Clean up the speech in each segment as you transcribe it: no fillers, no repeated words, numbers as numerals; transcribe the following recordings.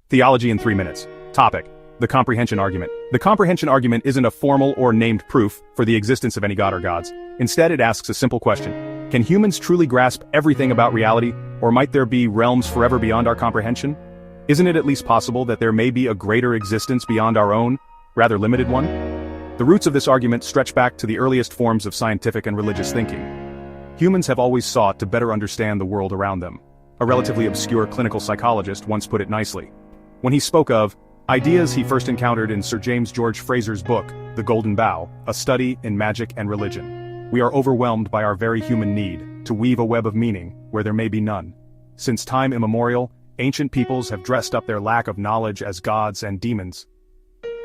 Theology in 3 minutes. Topic: the comprehension argument. The comprehension argument isn't a formal or named proof for the existence of any god or gods. Instead, it asks a simple question. Can humans truly grasp everything about reality, or might there be realms forever beyond our comprehension? Isn't it at least possible that there may be a greater existence beyond our own, rather limited one? The roots of this argument stretch back to the earliest forms of scientific and religious thinking. Humans have always sought to better understand the world around them. A relatively obscure clinical psychologist once put it nicely, when he spoke of ideas he first encountered in Sir James George Fraser's book, The Golden Bough, A Study in Magic and Religion. We are overwhelmed by our very human need to weave a web of meaning where there may be none. Since time immemorial, ancient peoples have dressed up their lack of knowledge as gods and demons.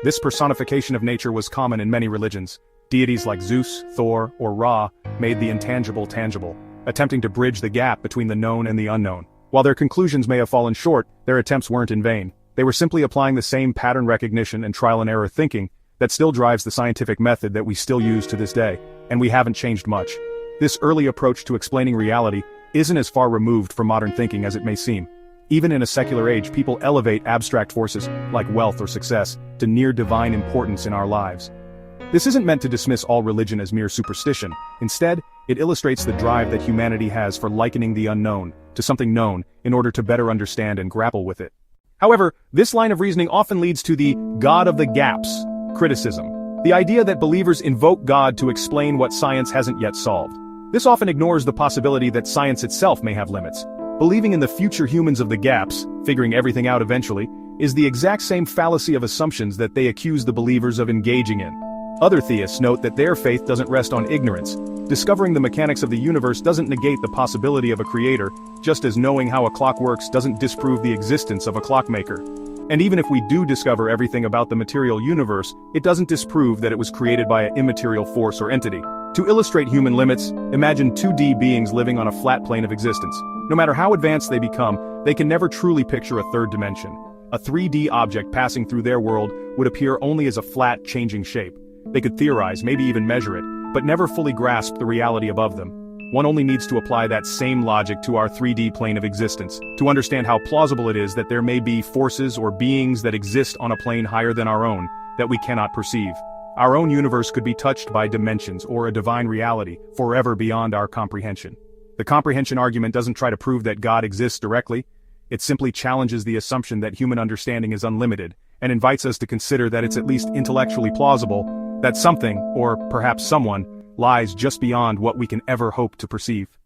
This personification of nature was common in many religions. Deities like Zeus, Thor, or Ra made the intangible tangible, attempting to bridge the gap between the known and the unknown. While their conclusions may have fallen short, their attempts weren't in vain. They were simply applying the same pattern recognition and trial-and-error thinking that still drives the scientific method that we still use to this day, and we haven't changed much. This early approach to explaining reality isn't as far removed from modern thinking as it may seem. Even in a secular age, people elevate abstract forces, like wealth or success, to near-divine importance in our lives. This isn't meant to dismiss all religion as mere superstition. Instead, it illustrates the drive that humanity has for likening the unknown to something known in order to better understand and grapple with it. However, this line of reasoning often leads to the God of the gaps criticism, the idea that believers invoke God to explain what science hasn't yet solved. This often ignores the possibility that science itself may have limits. Believing in the future humans of the gaps, figuring everything out eventually, is the exact same fallacy of assumptions that they accuse the believers of engaging in. Other theists note that their faith doesn't rest on ignorance. Discovering the mechanics of the universe doesn't negate the possibility of a creator, just as knowing how a clock works doesn't disprove the existence of a clockmaker. And even if we do discover everything about the material universe, it doesn't disprove that it was created by an immaterial force or entity. To illustrate human limits, imagine 2D beings living on a flat plane of existence. No matter how advanced they become, they can never truly picture a third dimension. A 3D object passing through their world would appear only as a flat, changing shape. They could theorize, maybe even measure it, but never fully grasp the reality above them. One only needs to apply that same logic to our 3D plane of existence, to understand how plausible it is that there may be forces or beings that exist on a plane higher than our own, that we cannot perceive. Our own universe could be touched by dimensions or a divine reality, forever beyond our comprehension. The comprehension argument doesn't try to prove that God exists directly. It simply challenges the assumption that human understanding is unlimited, and invites us to consider that it's at least intellectually plausible that something, or perhaps someone, lies just beyond what we can ever hope to perceive.